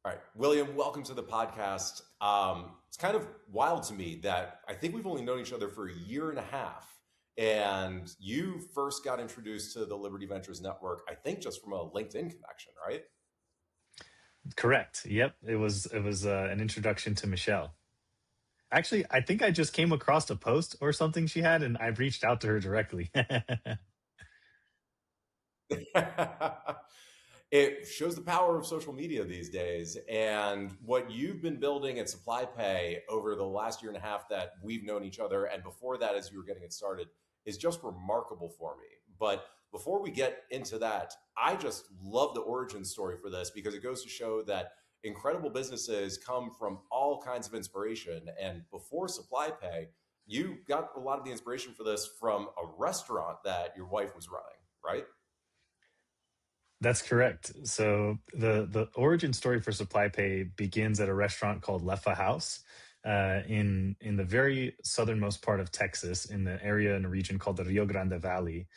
All right, William, welcome to the podcast. It's kind of wild to me that I think we've only known each other for a year and a half. And you first got introduced to the Liberty Ventures Network, I think just from a LinkedIn connection, right? Correct. Yep. It was an introduction to Michelle. Actually, I think I just came across a post or something she had, and I've reached out to her directly. It shows the power of social media these days. And what you've been building at SupplyPay over the last year and a half that we've known each other, and before that, as you were getting it started, is just remarkable for me. But before we get into that, I just love the origin story for this because it goes to show that incredible businesses come from all kinds of inspiration. And before SupplyPay, you got a lot of the inspiration for this from a restaurant that your wife was running, right? That's correct. So the origin story for SupplyPay begins at a restaurant called Leffa House in the very southernmost part of Texas, in the area in a region called the Rio Grande Valley.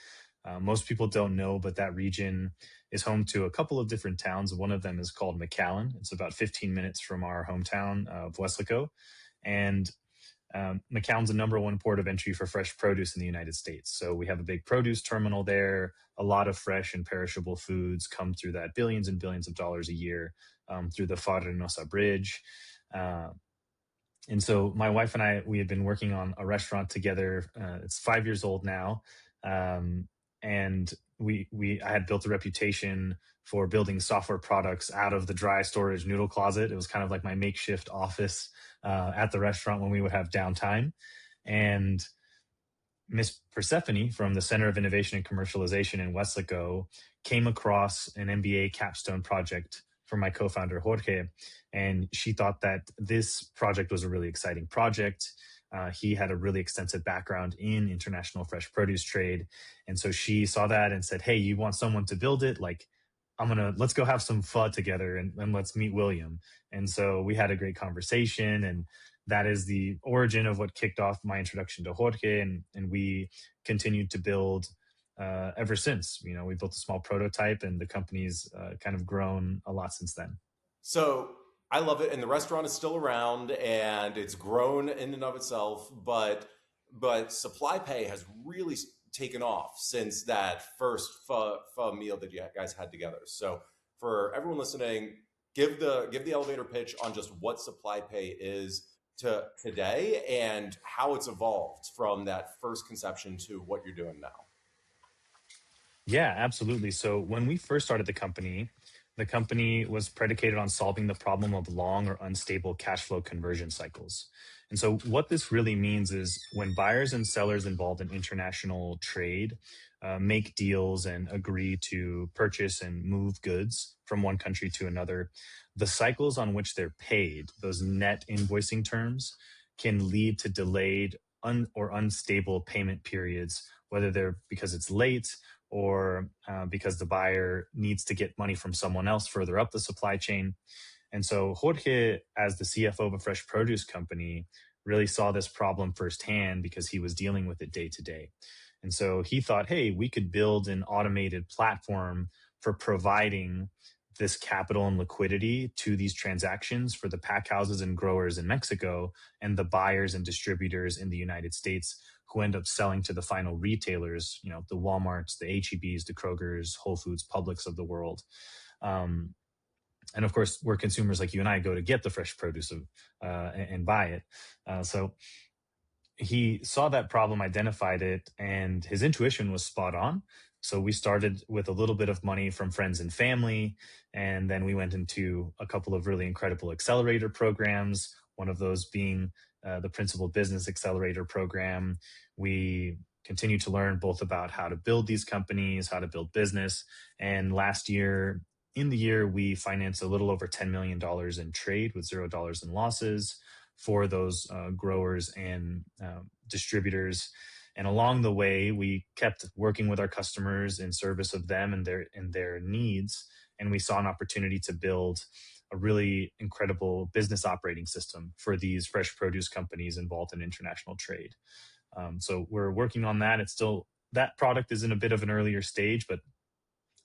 Most people don't know, but that region is home to a couple of different towns. One of them is called McAllen. It's about 15 minutes from our hometown of Weslaco. And McAllen's the number one port of entry for fresh produce in the United States. So we have a big produce terminal there. A lot of fresh and perishable foods come through that, billions and billions of dollars a year through the Farrenosa Bridge. Uh, and so my wife and we had been working on a restaurant together. It's 5 years old now. And I had built a reputation for building software products out of the dry storage noodle closet. It was kind of like my makeshift office at the restaurant when we would have downtime. And Miss Persephone from the Center of Innovation and Commercialization in Weslaco came across an MBA capstone project for my co-founder Jorge, and she thought that this project was a really exciting project. He had a really extensive background in international fresh produce trade. And so she saw that and said, "Hey, you want someone to build it? Like, let's go have some fun together and let's meet William." And so we had a great conversation. And that is the origin of what kicked off my introduction to Jorge. And we continued to build ever since. We built a small prototype, and the company's kind of grown a lot since then. So I love it, and the restaurant is still around, and it's grown in and of itself. But SupplyPay has really taken off since that first pho meal that you guys had together. So for everyone listening, give the elevator pitch on just what SupplyPay is to today and how it's evolved from that first conception to what you're doing now. Yeah, absolutely. So when we first started the company was predicated on solving the problem of long or unstable cash flow conversion cycles. And so what this really means is when buyers and sellers involved in international trade make deals and agree to purchase and move goods from one country to another, the cycles on which they're paid, those net invoicing terms, can lead to delayed or unstable payment periods, whether they're because it's late or because the buyer needs to get money from someone else further up the supply chain. And so Jorge, as the CFO of a fresh produce company, really saw this problem firsthand because he was dealing with it day to day. And so he thought, hey, we could build an automated platform for providing this capital and liquidity to these transactions for the pack houses and growers in Mexico and the buyers and distributors in the United States who end up selling to the final retailers, the Walmarts, the HEBs, the Krogers, Whole Foods, Publix of the world. And of course, where consumers like you and I go to get the fresh produce and buy it. So he saw that problem, identified it, and his intuition was spot on. So we started with a little bit of money from friends and family, and then we went into a couple of really incredible accelerator programs, one of those being the Principal Business Accelerator program. We continue to learn both about how to build these companies, how to build business. And last year, in the year, we financed a little over $10 million in trade with $0 in losses for those growers and distributors. And along the way, we kept working with our customers in service of them and their needs. And we saw an opportunity to build a really incredible business operating system for these fresh produce companies involved in international trade. So we're working on that. That product is in a bit of an earlier stage, but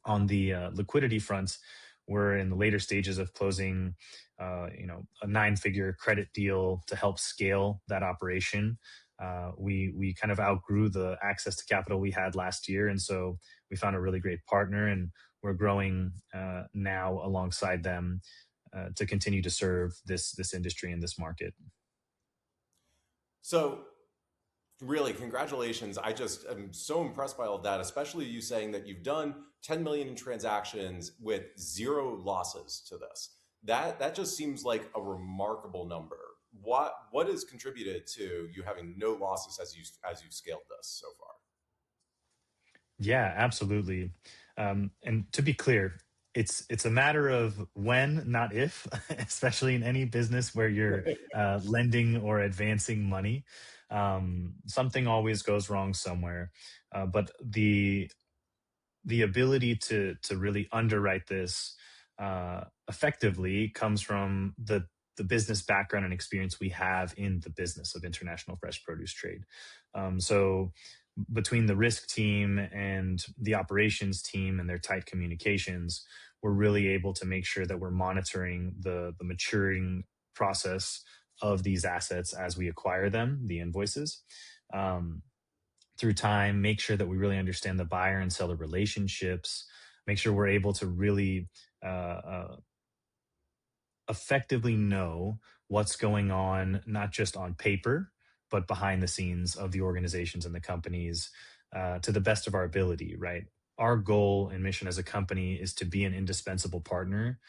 on the liquidity front, we're in the later stages of closing, a 9-figure credit deal to help scale that operation. We kind of outgrew the access to capital we had last year, and so we found a really great partner, and we're growing now alongside them to continue to serve this industry and this market. So really, congratulations. I just am so impressed by all of that, especially you saying that you've done 10 million in transactions with zero losses to this. That just seems like a remarkable number. What has contributed to you having no losses as you've scaled this so far? Yeah, absolutely. And to be clear, it's a matter of when, not if, especially in any business where you're lending or advancing money. Something always goes wrong somewhere. But the ability to really underwrite this effectively comes from the business background and experience we have in the business of international fresh produce trade. So between the risk team and the operations team and their tight communications, we're really able to make sure that we're monitoring the maturing process of these assets as we acquire them, the invoices. Um, Through time, make sure that we really understand the buyer and seller relationships, make sure we're able to really effectively know what's going on, not just on paper, but behind the scenes of the organizations and the companies to the best of our ability, right? Our goal and mission as a company is to be an indispensable partner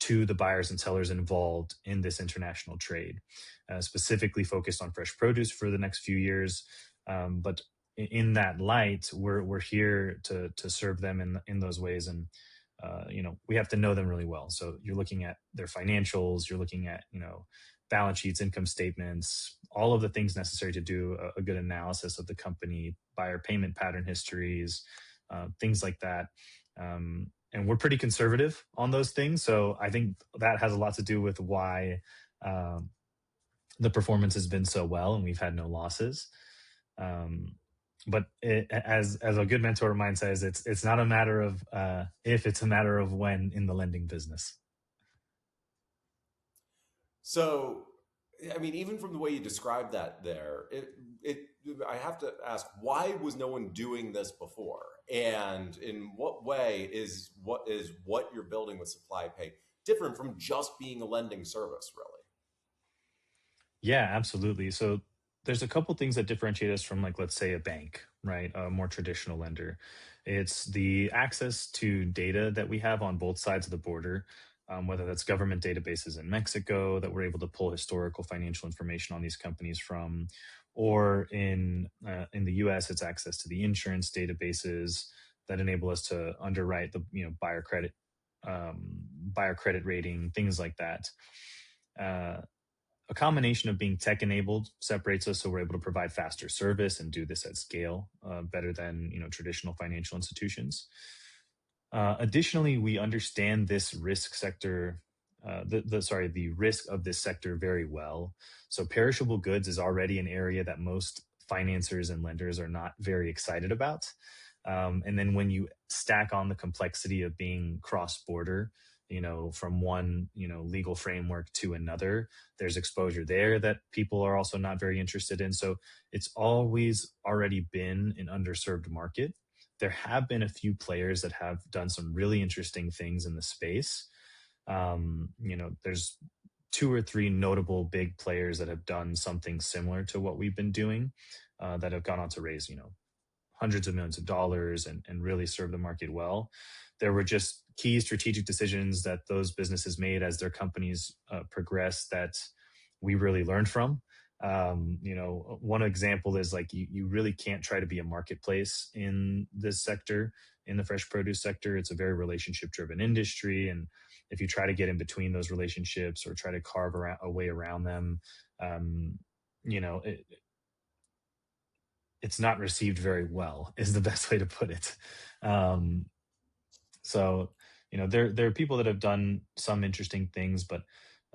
to the buyers and sellers involved in this international trade, specifically focused on fresh produce for the next few years. But in that light, we're here to serve them in those ways, and we have to know them really well. So you're looking at their financials, you're looking at balance sheets, income statements, all of the things necessary to do a good analysis of the company, buyer payment pattern histories, things like that. And we're pretty conservative on those things, so I think that has a lot to do with why the performance has been so well and we've had no losses. But as a good mentor of mine says, it's not a matter of if, it's a matter of when in the lending business. So, I mean, even from the way you described that there, I have to ask, why was no one doing this before? And in what way is what you're building with SupplyPay different from just being a lending service, really? Yeah, absolutely. So there's a couple things that differentiate us from, like, let's say, a bank, right? A more traditional lender. It's the access to data that we have on both sides of the border, whether that's government databases in Mexico that we're able to pull historical financial information on these companies from, or in the U.S., it's access to the insurance databases that enable us to underwrite the buyer credit rating, things like that. Uh, a combination of being tech enabled separates us, so we're able to provide faster service and do this at scale better than traditional financial institutions. Additionally, we understand this risk sector, the risk of this sector very well. So perishable goods is already an area that most financiers and lenders are not very excited about. And then when you stack on the complexity of being cross border, from one, legal framework to another, there's exposure there that people are also not very interested in. So it's always already been an underserved market. There have been a few players that have done some really interesting things in the space. There's two or three notable big players that have done something similar to what we've been doing, that have gone on to raise, hundreds of millions of dollars and really serve the market well. There were just key strategic decisions that those businesses made as their companies progressed that we really learned from. One example is, like, you really can't try to be a marketplace in this sector, in the fresh produce sector. It's a very relationship driven industry. And if you try to get in between those relationships or try to carve a way around them, you know, it, it's not received very well, is the best way to put it. Um, so, there are people that have done some interesting things, but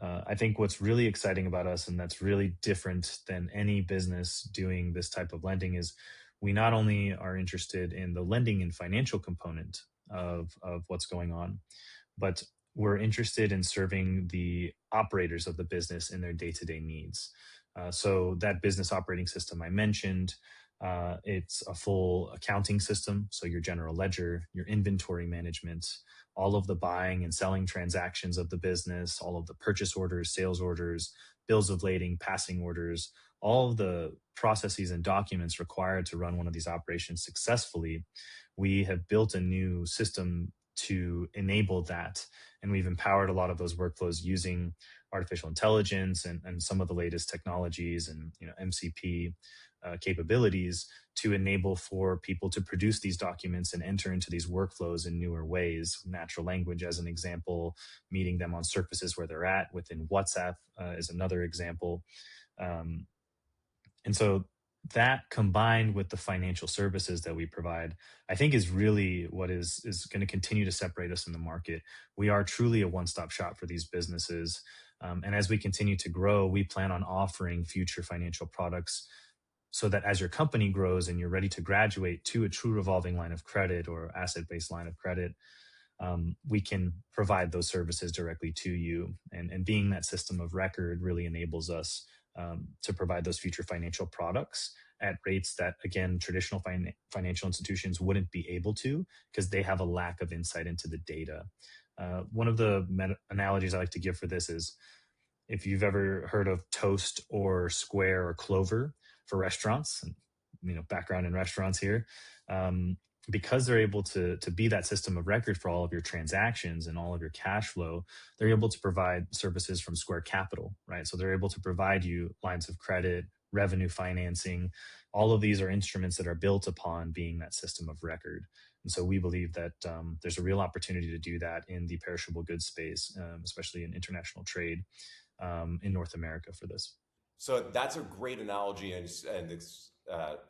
I think what's really exciting about us, and that's really different than any business doing this type of lending, is we not only are interested in the lending and financial component of what's going on, but we're interested in serving the operators of the business in their day-to-day needs. So that business operating system I mentioned, it's a full accounting system. So your general ledger, your inventory management, all of the buying and selling transactions of the business, all of the purchase orders, sales orders, bills of lading, passing orders, all of the processes and documents required to run one of these operations successfully. We have built a new system to enable that. And we've empowered a lot of those workflows using artificial intelligence and some of the latest technologies and MCP capabilities to enable for people to produce these documents and enter into these workflows in newer ways. Natural language, as an example, meeting them on surfaces where they're at within WhatsApp is another example. And so that combined with the financial services that we provide, I think is really what is going to continue to separate us in the market. We are truly a one-stop shop for these businesses. And as we continue to grow, we plan on offering future financial products so that as your company grows and you're ready to graduate to a true revolving line of credit or asset-based line of credit, we can provide those services directly to you. And being that system of record really enables us to provide those future financial products at rates that, again, traditional financial institutions wouldn't be able to because they have a lack of insight into the data. One of the analogies I like to give for this is if you've ever heard of Toast or Square or Clover for restaurants, background in restaurants here, because they're able to be that system of record for all of your transactions and all of your cash flow, they're able to provide services from Square Capital, right? So they're able to provide you lines of credit, revenue financing. All of these are instruments that are built upon being that system of record. And so we believe that there's a real opportunity to do that in the perishable goods space, especially in international trade in North America for this. So that's a great analogy, and it's,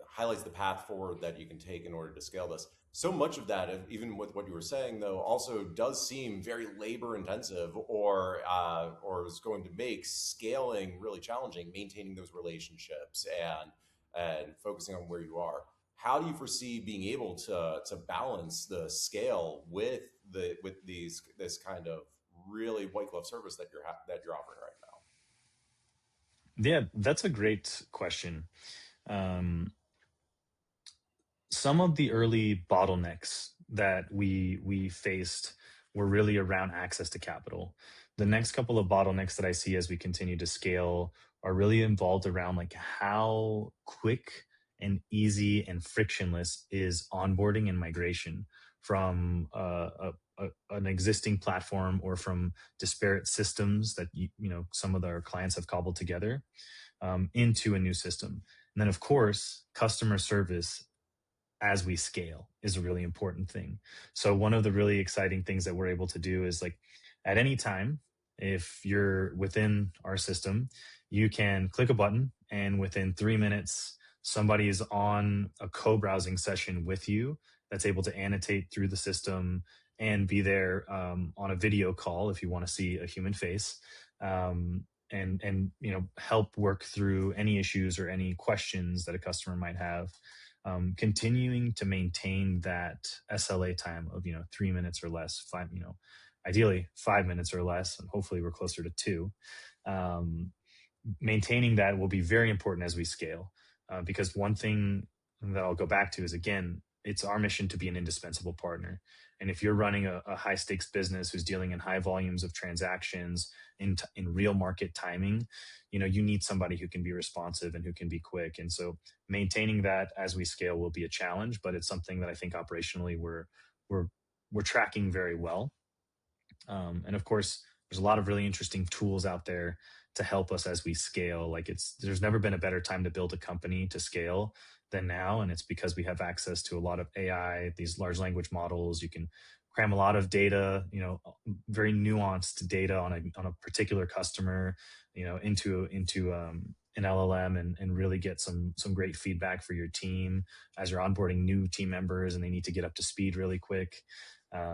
highlights the path forward that you can take in order to scale this. So much of that, even with what you were saying, though, also does seem very labor intensive, or is going to make scaling really challenging, maintaining those relationships and focusing on where you are. How do you foresee being able to balance the scale with this kind of really white glove service that you're offering right now? Yeah, that's a great question. Some of the early bottlenecks that we faced were really around access to capital. The next couple of bottlenecks that I see as we continue to scale are really involved around like how quick and easy and frictionless is onboarding and migration from an existing platform or from disparate systems that some of our clients have cobbled together into a new system. And then, of course, customer service as we scale is a really important thing. So one of the really exciting things that we're able to do is like at any time, if you're within our system, you can click a button and within 3 minutes, somebody is on a co-browsing session with you that's able to annotate through the system and be there on a video call if you want to see a human face. And help work through any issues or any questions that a customer might have. Continuing to maintain that SLA time of 3 minutes or less, ideally 5 minutes or less, and hopefully we're closer to 2. Maintaining that will be very important as we scale, because one thing that I'll go back to is, again, it's our mission to be an indispensable partner. And if you're running a high stakes business who's dealing in high volumes of transactions in real market timing, you need somebody who can be responsive and who can be quick. And so maintaining that as we scale will be a challenge, but it's something that I think operationally we're tracking very well. And of course, there's a lot of really interesting tools out there to help us as we scale. Like there's never been a better time to build a company to scale than now. And it's because we have access to a lot of AI, these large language models. You can cram a lot of data, very nuanced data on a particular customer, into an LLM and really get some great feedback for your team as you're onboarding new team members and they need to get up to speed really quick.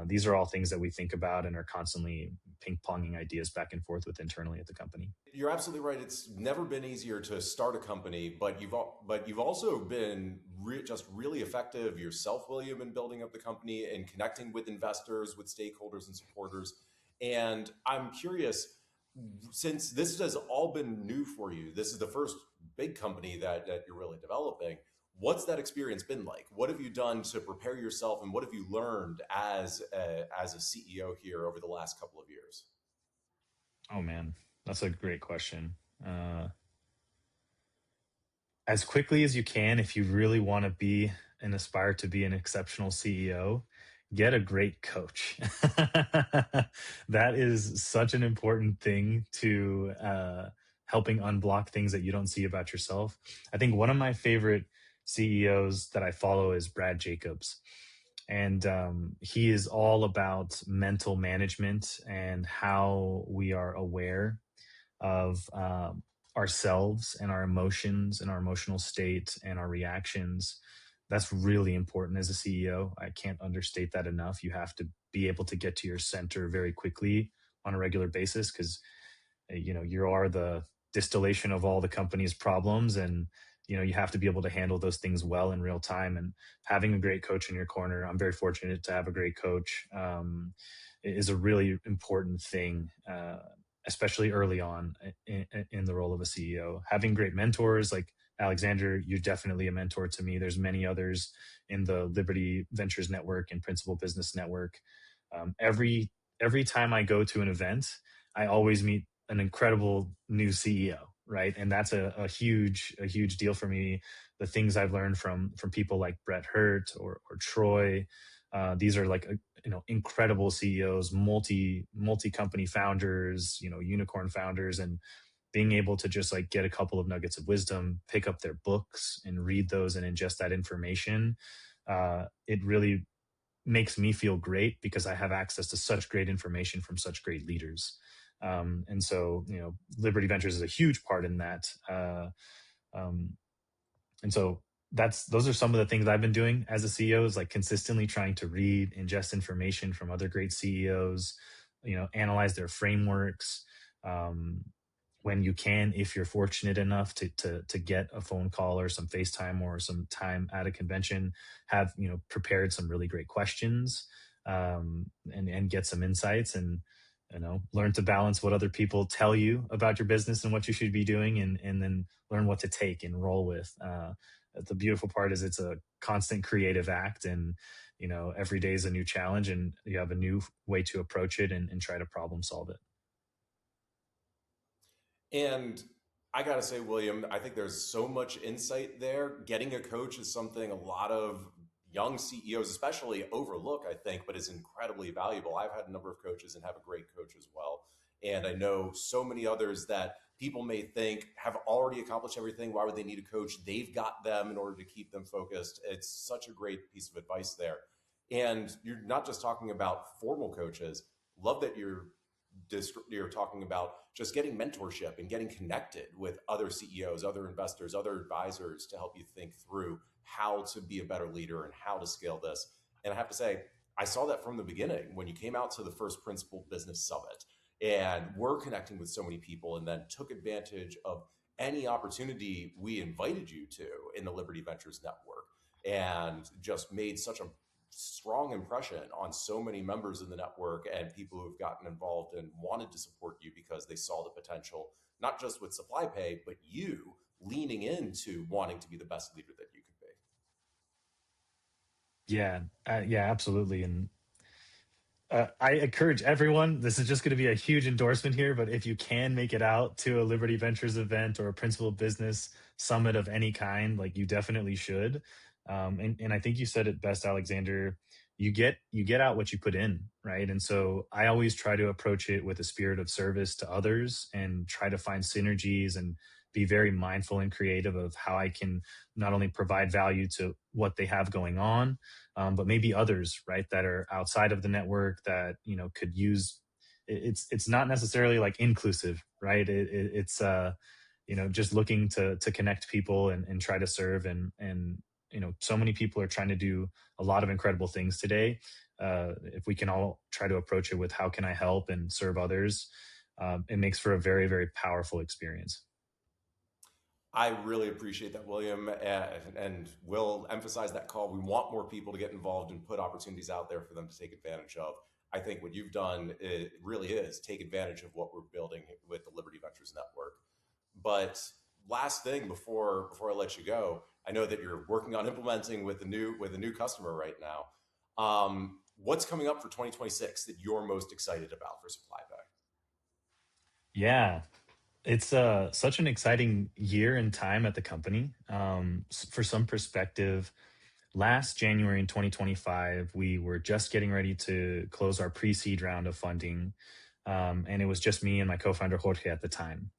These are all things that we think about and are constantly ping-ponging ideas back and forth with internally at the company. You're absolutely right. It's never been easier to start a company, but you've also been just really effective yourself, William, in building up the company and connecting with investors, with stakeholders and supporters. And I'm curious, since this has all been new for you, this is the first big company that you're really developing. What's that experience been like? What have you done to prepare yourself, and what have you learned as a CEO here over the last couple of years? Oh man, that's a great question. Uh, as quickly as you can, if you really want to be and aspire to be an exceptional CEO, get a great coach. That is such an important thing to helping unblock things that you don't see about yourself. I think one of my favorite CEOs that I follow is Brad Jacobs. And he is all about mental management and how we are aware of ourselves and our emotions and our emotional state and our reactions. That's really important as a CEO. I can't understate that enough. You have to be able to get to your center very quickly on a regular basis because you are the distillation of all the company's problems, and you have to be able to handle those things well in real time. And having a great coach in your corner, I'm very fortunate to have a great coach, is a really important thing, especially early on in the role of a CEO. Having great mentors like Alexander, you're definitely a mentor to me. There's many others in the Liberty Ventures Network and Principal Business Network. Every time I go to an event, I always meet an incredible new CEO, right? And that's a huge deal for me. The things I've learned from people like Brett Hurt or Troy, these are like incredible CEOs, multi company founders, unicorn founders, and being able to just like get a couple of nuggets of wisdom, pick up their books and read those and ingest that information. It really makes me feel great because I have access to such great information from such great leaders. And so, Liberty Ventures is a huge part in that. Um, and so those are some of the things I've been doing as a CEO, is like consistently trying to read, ingest information from other great CEOs, analyze their frameworks. When you can, if you're fortunate enough to get a phone call or some FaceTime or some time at a convention, have prepared some really great questions, and get some insights, and learn to balance what other people tell you about your business and what you should be doing, and then learn what to take and roll with. The beautiful part is it's a constant creative act, and every day is a new challenge, and you have a new way to approach it, and try to problem solve it. And I got to say, William, I think there's so much insight there. Getting a coach is something a lot of young CEOs, especially, overlook, I think, but is incredibly valuable. I've had a number of coaches and have a great coach as well. And I know so many others that people may think have already accomplished everything. Why would they need a coach? They've got them in order to keep them focused. It's such a great piece of advice there. And you're not just talking about formal coaches. Love that you're talking about just getting mentorship and getting connected with other CEOs, other investors, other advisors to help you think through how to be a better leader and how to scale this. And I have to say, I saw that from the beginning when you came out to the first Principal Business Summit and were connecting with so many people, and then took advantage of any opportunity we invited you to in the Liberty Ventures Network, and just made such a strong impression on so many members of the network and people who've gotten involved and wanted to support you because they saw the potential, not just with supply pay, but you leaning into wanting to be the best leader that you could be. Yeah, yeah, absolutely. And I encourage everyone. This is just going to be a huge endorsement here, but if you can make it out to a Liberty Ventures event or a Principal Business Summit of any kind, like, you definitely should. And I think you said it best, Alexander. You get out what you put in, right? And so I always try to approach it with a spirit of service to others, and try to find synergies, and be very mindful and creative of how I can not only provide value to what they have going on, but maybe others, right, that are outside of the network that could use. It's not necessarily like inclusive, right? It's just looking to connect people, and try to serve, and so many people are trying to do a lot of incredible things today. If we can all try to approach it with how can I help and serve others, it makes for a very, very powerful experience. I really appreciate that, William, and we'll emphasize that call. We want more people to get involved and put opportunities out there for them to take advantage of. I think what you've done, it really is take advantage of what we're building with the Liberty Ventures Network. But last thing before I let you go, I know that you're working on implementing with a new customer right now. What's coming up for 2026 that you're most excited about for SupplyPay? Yeah, it's such an exciting year and time at the company. For some perspective, last January in 2025, we were just getting ready to close our pre-seed round of funding, and it was just me and my co-founder Jorge at the time.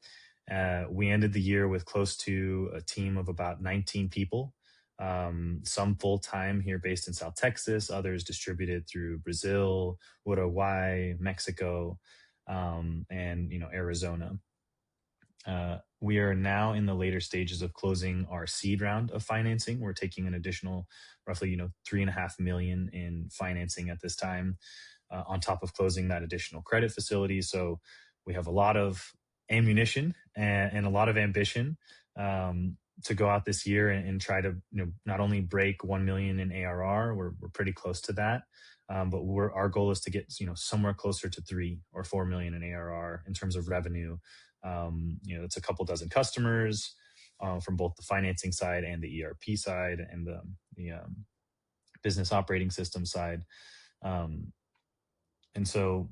We ended the year with close to a team of about 19 people, some full time here based in South Texas, others distributed through Brazil, Uruguay, Mexico, and Arizona. We are now in the later stages of closing our seed round of financing. We're taking an additional roughly 3.5 million in financing at this time, on top of closing that additional credit facility. So we have a lot of ammunition and a lot of ambition, to go out this year and try to not only break 1 million in ARR. We're pretty close to that. But our goal is to get somewhere closer to 3 or 4 million in ARR in terms of revenue. It's a couple dozen customers, from both the financing side and the ERP side and the business operating system side. And so,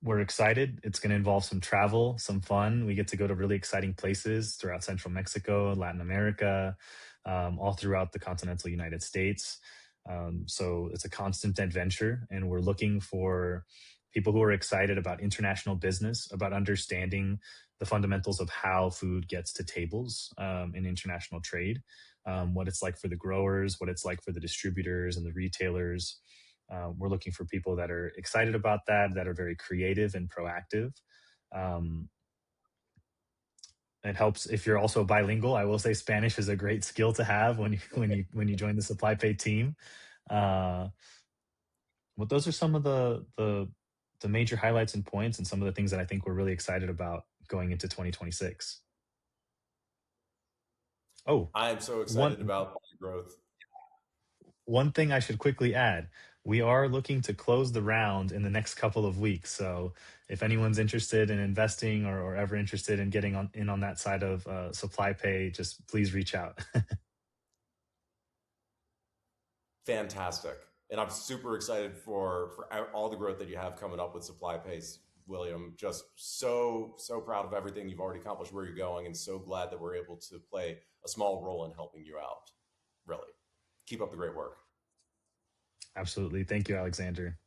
we're excited. It's going to involve some travel, some fun. We get to go to really exciting places throughout Central Mexico, Latin America, all throughout the continental United States. So it's a constant adventure, and we're looking for people who are excited about international business, about understanding the fundamentals of how food gets to tables, in international trade, what it's like for the growers, what it's like for the distributors and the retailers. We're looking for people that are excited about that are very creative and proactive. Um, it helps if you're also bilingual. I will say Spanish is a great skill to have when you join the SupplyPay team. Uh, but those are some of the major highlights and points, and some of the things that I think we're really excited about going into 2026. Oh, I am so excited one about the growth. one thing I should quickly add: we are looking to close the round in the next couple of weeks. So if anyone's interested in investing, or ever interested in getting on that side of SupplyPay, just please reach out. Fantastic. And I'm super excited for all the growth that you have coming up with Supply Pace, William. Just so proud of everything you've already accomplished, where you're going, and so glad that we're able to play a small role in helping you out. Really. Keep up the great work. Absolutely. Thank you, Alexander.